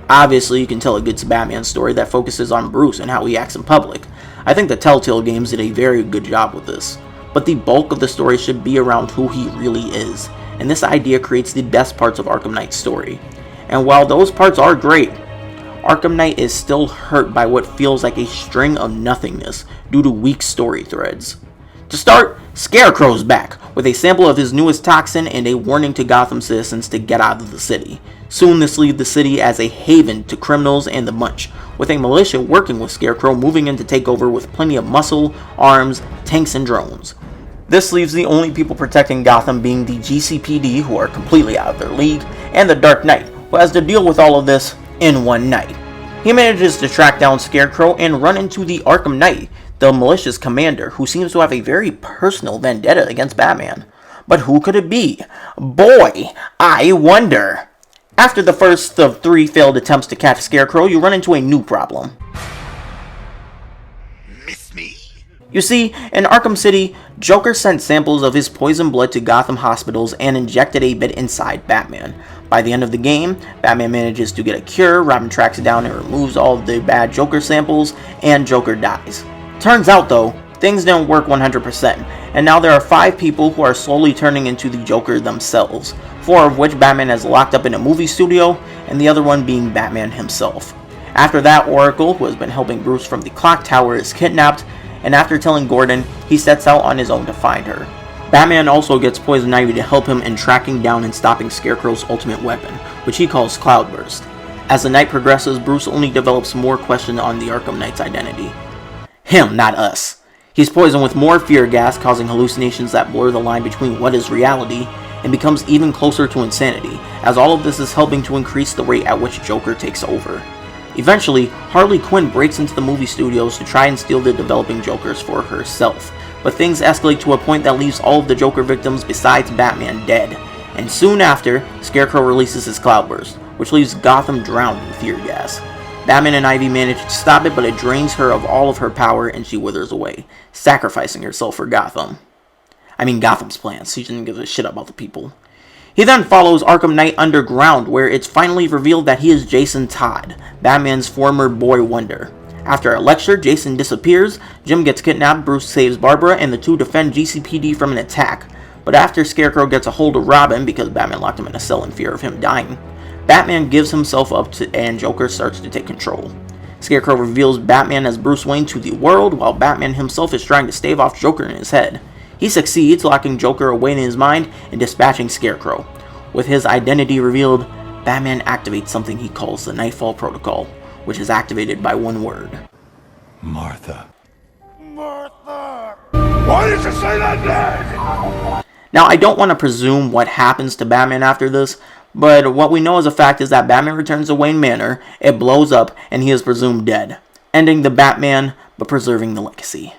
Obviously, you can tell a good Batman story that focuses on Bruce and how he acts in public. I think the Telltale games did a very good job with this. But the bulk of the story should be around who he really is, and this idea creates the best parts of Arkham Knight's story. And while those parts are great, Arkham Knight is still hurt by what feels like a string of nothingness due to weak story threads. To start, Scarecrow's back, with a sample of his newest toxin and a warning to Gotham citizens to get out of the city. Soon this leaves the city as a haven to criminals and the Munch, with a militia working with Scarecrow moving in to take over with plenty of muscle, arms, tanks, and drones. This leaves the only people protecting Gotham being the GCPD, who are completely out of their league, and the Dark Knight, who has to deal with all of this in one night. He manages to track down Scarecrow and run into the Arkham Knight, the militia's commander, who seems to have a very personal vendetta against Batman. But who could it be? Boy, I wonder. After the first of 3 failed attempts to catch Scarecrow, you run into a new problem. Miss me? You see, in Arkham City, Joker sent samples of his poison blood to Gotham hospitals and injected a bit inside Batman. By the end of the game, Batman manages to get a cure, Robin tracks it down and removes all of the bad Joker samples, and Joker dies. Turns out though, things didn't work 100%, and now there are 5 people who are slowly turning into the Joker themselves, 4 of which Batman has locked up in a movie studio, and the other one being Batman himself. After that, Oracle, who has been helping Bruce from the clock tower, is kidnapped, and after telling Gordon, he sets out on his own to find her. Batman also gets Poison Ivy to help him in tracking down and stopping Scarecrow's ultimate weapon, which he calls Cloudburst. As the night progresses, Bruce only develops more questions on the Arkham Knight's identity. Him, not us. He's poisoned with more fear gas, causing hallucinations that blur the line between what is reality and becomes even closer to insanity, as all of this is helping to increase the rate at which Joker takes over. Eventually, Harley Quinn breaks into the movie studios to try and steal the developing Jokers for herself, but things escalate to a point that leaves all of the Joker victims besides Batman dead, and soon after, Scarecrow releases his Cloudburst, which leaves Gotham drowned in fear gas. Batman and Ivy manage to stop it, but it drains her of all of her power and she withers away, sacrificing herself for Gotham. I mean Gotham's plans, she didn't give a shit about the people. He then follows Arkham Knight underground, where it's finally revealed that he is Jason Todd, Batman's former boy wonder. After a lecture, Jason disappears, Jim gets kidnapped, Bruce saves Barbara, and the two defend GCPD from an attack. But after Scarecrow gets a hold of Robin, because Batman locked him in a cell in fear of him dying, Batman gives himself up to, and Joker starts to take control. Scarecrow reveals Batman as Bruce Wayne to the world, while Batman himself is trying to stave off Joker in his head. He succeeds, locking Joker away in his mind and dispatching Scarecrow. With his identity revealed, Batman activates something he calls the Nightfall Protocol, which is activated by one word. Martha. Martha! Why did you say that name? Now, I don't want to presume what happens to Batman after this, but what we know as a fact is that Batman returns to Wayne Manor, it blows up, and he is presumed dead, ending the Batman, but preserving the legacy.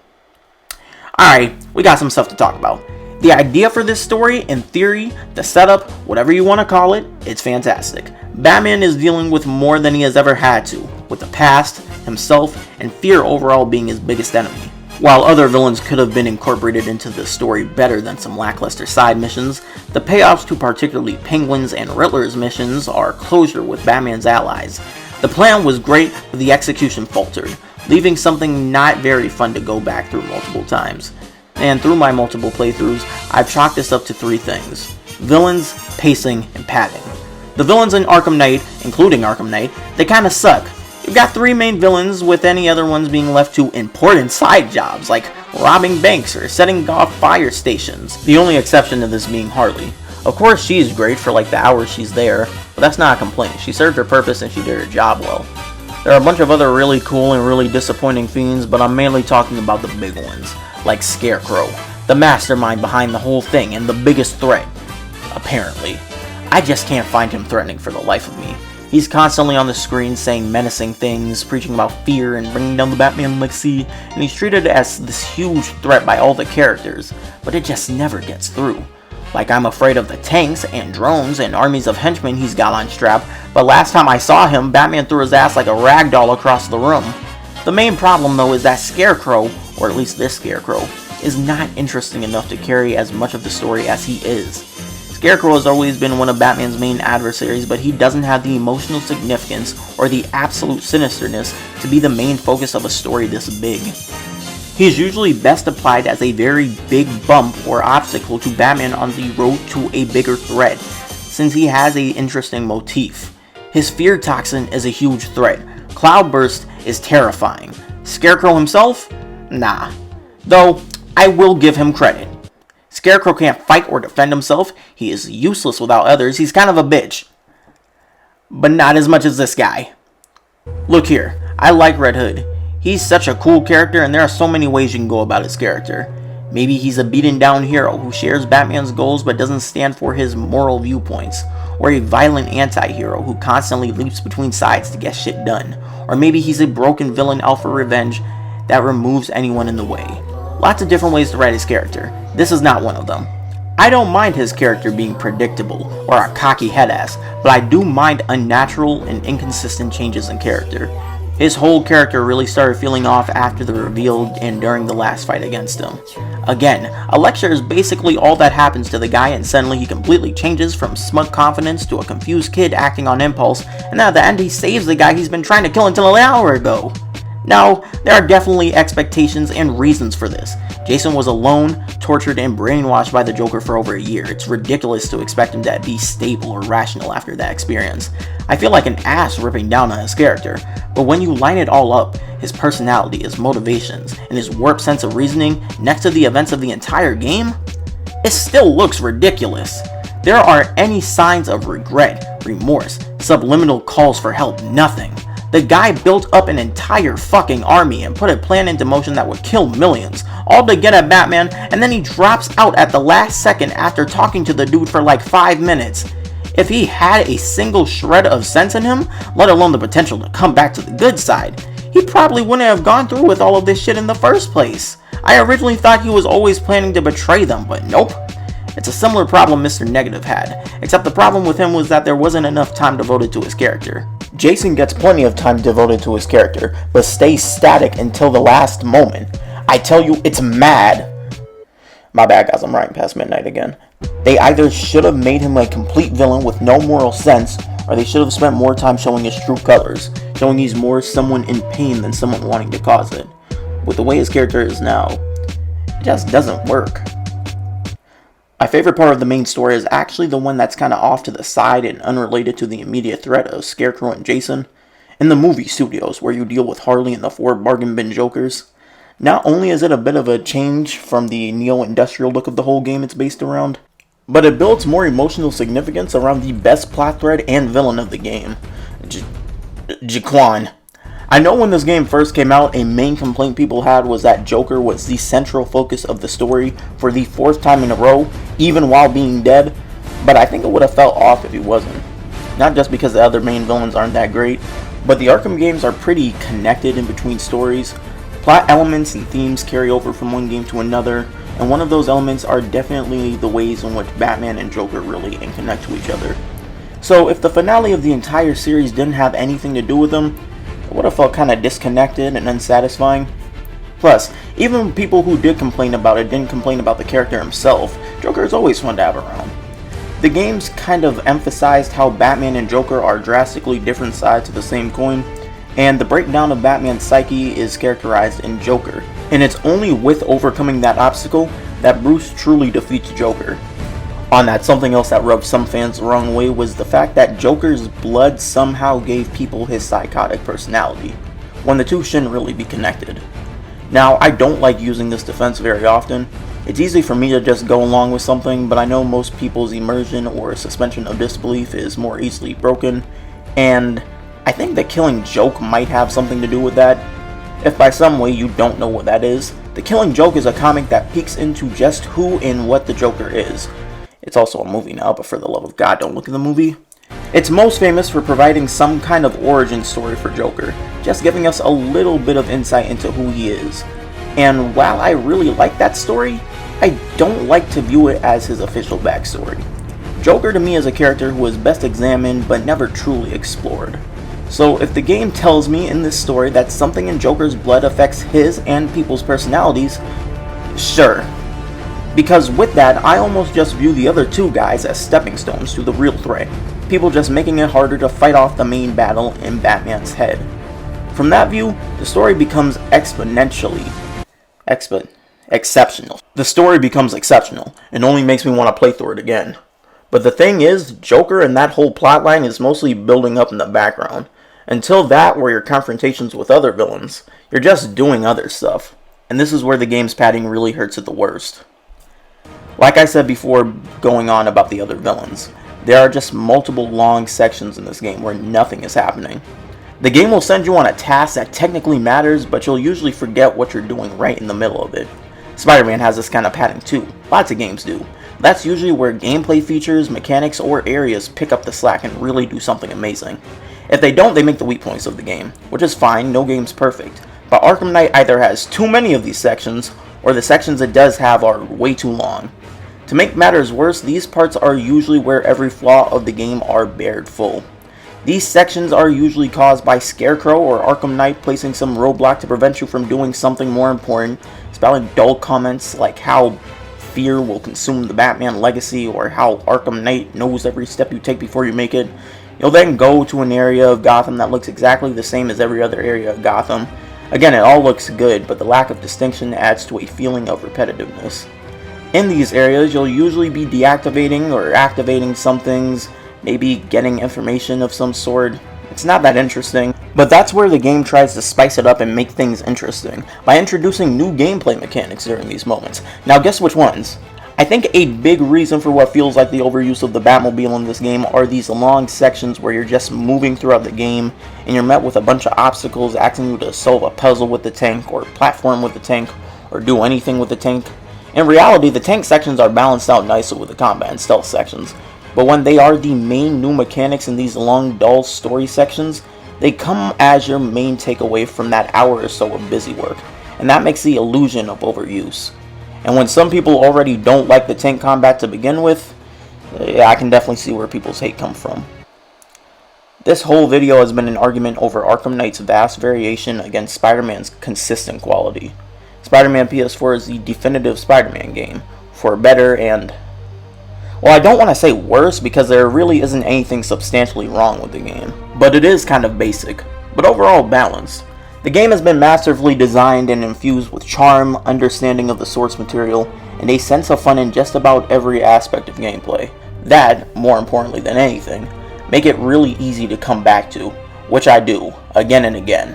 Alright, we got some stuff to talk about. The idea for this story, in theory, the setup, whatever you want to call it, it's fantastic. Batman is dealing with more than he has ever had to, with the past, himself, and fear overall being his biggest enemy. While other villains could have been incorporated into the story better than some lackluster side missions, the payoffs to particularly Penguin's and Riddler's missions are closure with Batman's allies. The plan was great, but the execution faltered, leaving something not very fun to go back through multiple times. And through my multiple playthroughs, I've chalked this up to 3 things: villains, pacing, and padding. The villains in Arkham Knight, including Arkham Knight, they kinda suck. You've got 3 main villains, with any other ones being left to important side jobs like robbing banks or setting off fire stations. The only exception to this being Harley. Of course she's great for like the hours she's there, but that's not a complaint. She served her purpose and she did her job well. There are a bunch of other really cool and really disappointing fiends, but I'm mainly talking about the big ones, like Scarecrow, the mastermind behind the whole thing and the biggest threat, apparently. I just can't find him threatening for the life of me. He's constantly on the screen saying menacing things, preaching about fear and bringing down the Batman legacy, and he's treated as this huge threat by all the characters, but it just never gets through. Like, I'm afraid of the tanks and drones and armies of henchmen he's got on strap, but last time I saw him, Batman threw his ass like a rag doll across the room. The main problem though is that Scarecrow, or at least this Scarecrow, is not interesting enough to carry as much of the story as he is. Scarecrow has always been one of Batman's main adversaries, but he doesn't have the emotional significance or the absolute sinisterness to be the main focus of a story this big. He is usually best applied as a very big bump or obstacle to Batman on the road to a bigger threat, since he has an interesting motif. His fear toxin is a huge threat. Cloudburst is terrifying. Scarecrow himself? Nah. Though, I will give him credit. Scarecrow can't fight or defend himself, he is useless without others, he's kind of a bitch. But not as much as this guy. Look here, I like Red Hood. He's such a cool character and there are so many ways you can go about his character. Maybe he's a beaten down hero who shares Batman's goals but doesn't stand for his moral viewpoints. Or a violent anti-hero who constantly leaps between sides to get shit done. Or maybe he's a broken villain out for revenge that removes anyone in the way. Lots of different ways to write his character. This is not one of them. I don't mind his character being predictable or a cocky headass, but I do mind unnatural and inconsistent changes in character. His whole character really started feeling off after the reveal and during the last fight against him. Again, a lecture is basically all that happens to the guy and suddenly he completely changes from smug confidence to a confused kid acting on impulse, and then at the end he saves the guy he's been trying to kill until an hour ago. Now, there are definitely expectations and reasons for this. Jason was alone, tortured, and brainwashed by the Joker for over a year. It's ridiculous to expect him to be stable or rational after that experience. I feel like an ass ripping down on his character, but when you line it all up, his personality, his motivations, and his warped sense of reasoning next to the events of the entire game, it still looks ridiculous. There are any signs of regret, remorse, subliminal calls for help, nothing. The guy built up an entire fucking army and put a plan into motion that would kill millions, all to get at Batman, and then he drops out at the last second after talking to the dude for like 5 minutes. If he had a single shred of sense in him, let alone the potential to come back to the good side, he probably wouldn't have gone through with all of this shit in the first place. I originally thought he was always planning to betray them, but nope. It's a similar problem Mr. Negative had, except the problem with him was that there wasn't enough time devoted to his character. Jason gets plenty of time devoted to his character, but stays static until the last moment. I tell you, it's mad. My bad guys, I'm writing past midnight again. They either should have made him a complete villain with no moral sense, or they should have spent more time showing his true colors, showing he's more someone in pain than someone wanting to cause it. With the way his character is now, it just doesn't work. My favorite part of the main story is actually the one that's kind of off to the side and unrelated to the immediate threat of Scarecrow and Jason. In the movie studios, where you deal with Harley and the 4 bargain bin Jokers. Not only is it a bit of a change from the neo-industrial look of the whole game it's based around, but it builds more emotional significance around the best plot thread and villain of the game, Jaquan. I know when this game first came out, a main complaint people had was that Joker was the central focus of the story for the 4th time in a row, even while being dead, but I think it would have felt off if he wasn't. Not just because the other main villains aren't that great, but the Arkham games are pretty connected in between stories. Plot elements and themes carry over from one game to another, and one of those elements are definitely the ways in which Batman and Joker relate and connect to each other. So if the finale of the entire series didn't have anything to do with them, it would have felt kind of disconnected and unsatisfying. Plus, even people who did complain about it didn't complain about the character himself. Joker is always fun to have around. The games kind of emphasized how Batman and Joker are drastically different sides of the same coin, and the breakdown of Batman's psyche is characterized in Joker. And it's only with overcoming that obstacle that Bruce truly defeats Joker. On that, something else that rubbed some fans the wrong way was the fact that Joker's blood somehow gave people his psychotic personality, when the two shouldn't really be connected. Now, I don't like using this defense very often. It's easy for me to just go along with something, but I know most people's immersion or suspension of disbelief is more easily broken, and I think the Killing Joke might have something to do with that. If by some way you don't know what that is, The Killing Joke is a comic that peeks into just who and what the Joker is. It's also a movie now, but for the love of God, don't look at the movie. It's most famous for providing some kind of origin story for Joker, just giving us a little bit of insight into who he is. And while I really like that story, I don't like to view it as his official backstory. Joker to me is a character who is best examined but never truly explored. So if the game tells me in this story that something in Joker's blood affects his and people's personalities, sure. Because with that, I almost just view the other two guys as stepping stones to the real threat. People just making it harder to fight off the main battle in Batman's head. From that view, the story becomes exceptional. The story becomes exceptional, and only makes me want to play through it again. But the thing is, Joker and that whole plotline is mostly building up in the background. Until that, where your confrontations with other villains, you're just doing other stuff. And this is where the game's padding really hurts at the worst. Like I said before, going on about the other villains, there are just multiple long sections in this game where nothing is happening. The game will send you on a task that technically matters, but you'll usually forget what you're doing right in the middle of it. Spider-Man has this kind of padding too. Lots of games do. That's usually where gameplay features, mechanics, or areas pick up the slack and really do something amazing. If they don't, they make the weak points of the game, which is fine, no game's perfect. But Arkham Knight either has too many of these sections, or the sections it does have are way too long. To make matters worse, these parts are usually where every flaw of the game are bared full. These sections are usually caused by Scarecrow or Arkham Knight placing some roadblock to prevent you from doing something more important, spouting dull comments like how fear will consume the Batman legacy or how Arkham Knight knows every step you take before you make it. You'll then go to an area of Gotham that looks exactly the same as every other area of Gotham. Again, it all looks good, but the lack of distinction adds to a feeling of repetitiveness. In these areas, you'll usually be deactivating or activating some things, maybe getting information of some sort. It's not that interesting, but that's where the game tries to spice it up and make things interesting, by introducing new gameplay mechanics during these moments. Now guess which ones? I think a big reason for what feels like the overuse of the Batmobile in this game are these long sections where you're just moving throughout the game, and you're met with a bunch of obstacles asking you to solve a puzzle with the tank, or platform with the tank, or do anything with the tank. In reality, the tank sections are balanced out nicely with the combat and stealth sections, but when they are the main new mechanics in these long, dull story sections, they come as your main takeaway from that hour or so of busy work, and that makes the illusion of overuse. And when some people already don't like the tank combat to begin with, yeah, I can definitely see where people's hate come from. This whole video has been an argument over Arkham Knight's vast variation against Spider-Man's consistent quality. Spider-Man PS4 is the definitive Spider-Man game, for better and, well, I don't want to say worse because there really isn't anything substantially wrong with the game, but it is kind of basic, but overall balanced. The game has been masterfully designed and infused with charm, understanding of the source material, and a sense of fun in just about every aspect of gameplay. That, more importantly than anything, make it really easy to come back to, which I do, again and again.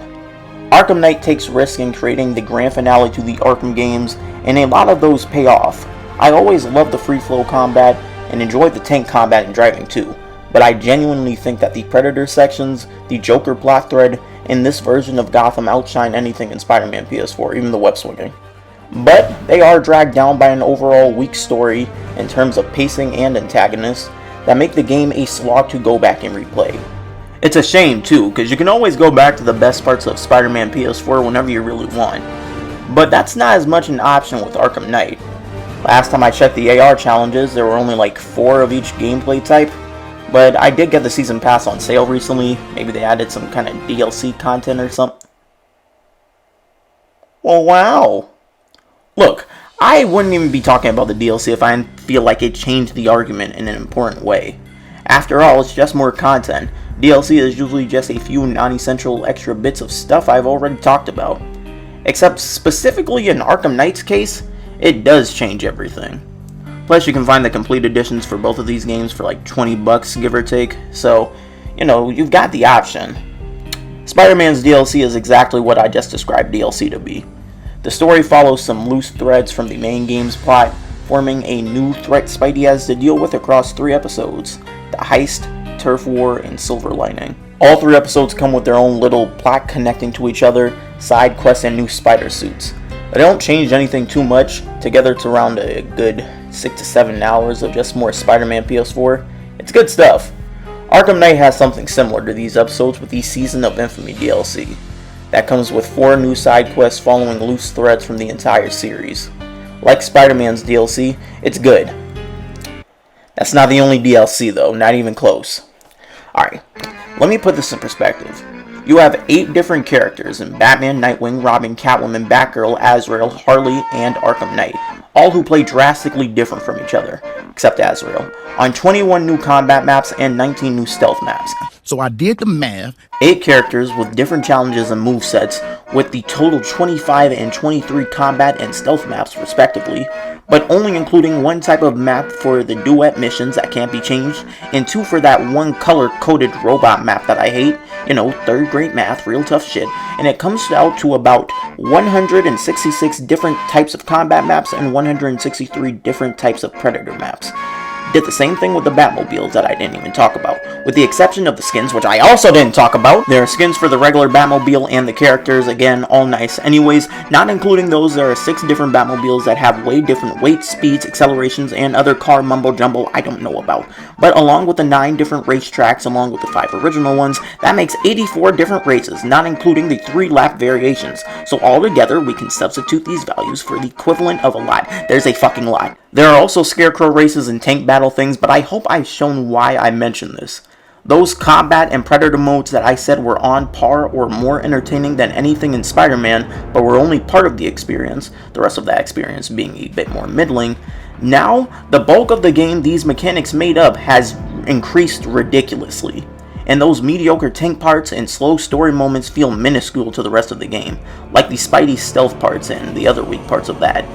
Arkham Knight takes risk in creating the grand finale to the Arkham games, and a lot of those pay off. I always loved the free flow combat, and enjoyed the tank combat and driving too, but I genuinely think that the Predator sections, the Joker plot thread, and this version of Gotham outshine anything in Spider-Man PS4, even the web swinging. But they are dragged down by an overall weak story in terms of pacing and antagonists that make the game a slog to go back and replay. It's a shame too, because you can always go back to the best parts of Spider-Man PS4 whenever you really want, but that's not as much an option with Arkham Knight. Last time I checked the AR challenges, there were only like 4 of each gameplay type, but I did get the season pass on sale recently. Maybe they added some kind of DLC content or something. Well, wow. Look, I wouldn't even be talking about the DLC if I didn't feel like it changed the argument in an important way. After all, it's just more content. DLC is usually just a few non-essential extra bits of stuff I've already talked about. Except specifically in Arkham Knight's case, it does change everything. Plus, you can find the complete editions for both of these games for like $20, give or take, so, you've got the option. Spider-Man's DLC is exactly what I just described DLC to be. The story follows some loose threads from the main game's plot, forming a new threat Spidey has to deal with across 3 episodes: the heist, turf war, and silver lining. All 3 episodes come with their own little plot connecting to each other, side quests, and new spider suits. They don't change anything too much. Together it's around a good 6 to 7 hours of just more Spider-Man PS4. It's good stuff. Arkham Knight has something similar to these episodes with the Season of Infamy DLC. That comes with 4 new side quests following loose threads from the entire series. Like Spider-Man's DLC, it's good. That's not the only DLC though, not even close. Alright, let me put this in perspective. You have 8 different characters in Batman, Nightwing, Robin, Catwoman, Batgirl, Azrael, Harley, and Arkham Knight, all who play drastically different from each other, except Azrael, on 21 new combat maps and 19 new stealth maps. So I did the math. 8 characters with different challenges and movesets, with the total 25 and 23 combat and stealth maps respectively, but only including 1 type of map for the duet missions that can't be changed, and 2 for that 1 color-coded robot map that I hate. 3rd grade math, real tough shit. And it comes out to about 166 different types of combat maps and 163 different types of Predator maps. Did the same thing with the Batmobiles that I didn't even talk about, with the exception of the skins, which I also didn't talk about. There are skins for the regular Batmobile and the characters, again, all nice. Anyways, not including those, there are 6 different Batmobiles that have way different weights, speeds, accelerations, and other car mumbo-jumbo I don't know about. But along with the 9 different racetracks, along with the 5 original ones, that makes 84 different races, not including the 3 lap variations. So altogether, we can substitute these values for the equivalent of a lot. There's a fucking lot. There are also Scarecrow races and tank battle things, but I hope I've shown why I mentioned this. Those combat and Predator modes that I said were on par or more entertaining than anything in Spider-Man, but were only part of the experience, the rest of that experience being a bit more middling. Now, the bulk of the game these mechanics made up has increased ridiculously, and those mediocre tank parts and slow story moments feel minuscule to the rest of the game, like the Spidey stealth parts and the other weak parts of that.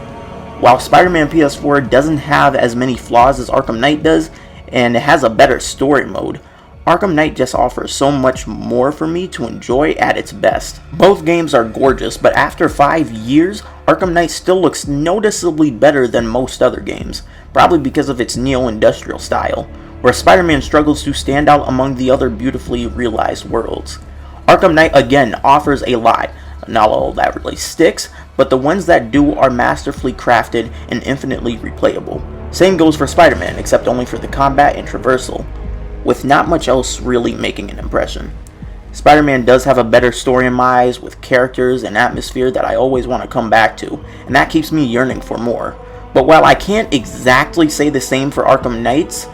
While Spider-Man PS4 doesn't have as many flaws as Arkham Knight does, and it has a better story mode, Arkham Knight just offers so much more for me to enjoy at its best. Both games are gorgeous, but after 5 years, Arkham Knight still looks noticeably better than most other games, probably because of its neo-industrial style, where Spider-Man struggles to stand out among the other beautifully realized worlds. Arkham Knight again offers a lot. Not all that really sticks, but the ones that do are masterfully crafted and infinitely replayable. Same goes for Spider-Man, except only for the combat and traversal, with not much else really making an impression. Spider-Man does have a better story in my eyes, with characters and atmosphere that I always want to come back to, and that keeps me yearning for more. But while I can't exactly say the same for Arkham Knights,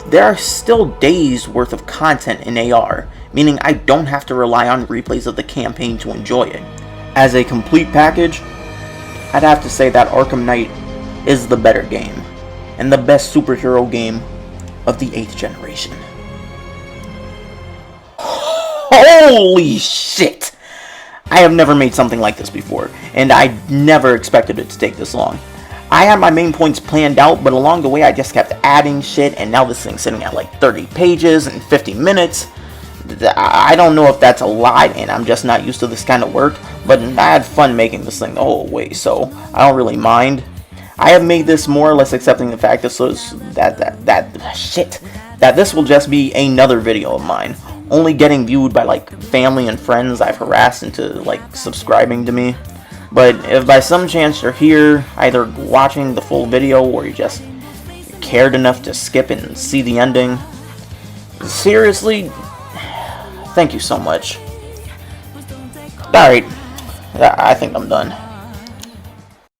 there are still days worth of content in AR, meaning I don't have to rely on replays of the campaign to enjoy it. As a complete package, I'd have to say that Arkham Knight is the better game, and the best superhero game of the 8th generation. Holy shit! I have never made something like this before, and I never expected it to take this long. I had my main points planned out, but along the way I just kept adding shit, and now this thing's sitting at like 30 pages and 50 minutes. I don't know if that's a lot, and I'm just not used to this kind of work, but I had fun making this thing the whole way, so I don't really mind. I have made this more or less accepting the fact that this will just be another video of mine, only getting viewed by like family and friends I've harassed into like subscribing to me. But if by some chance you're here, either watching the full video or you just cared enough to skip and see the ending, seriously, thank you so much. Alright, I think I'm done.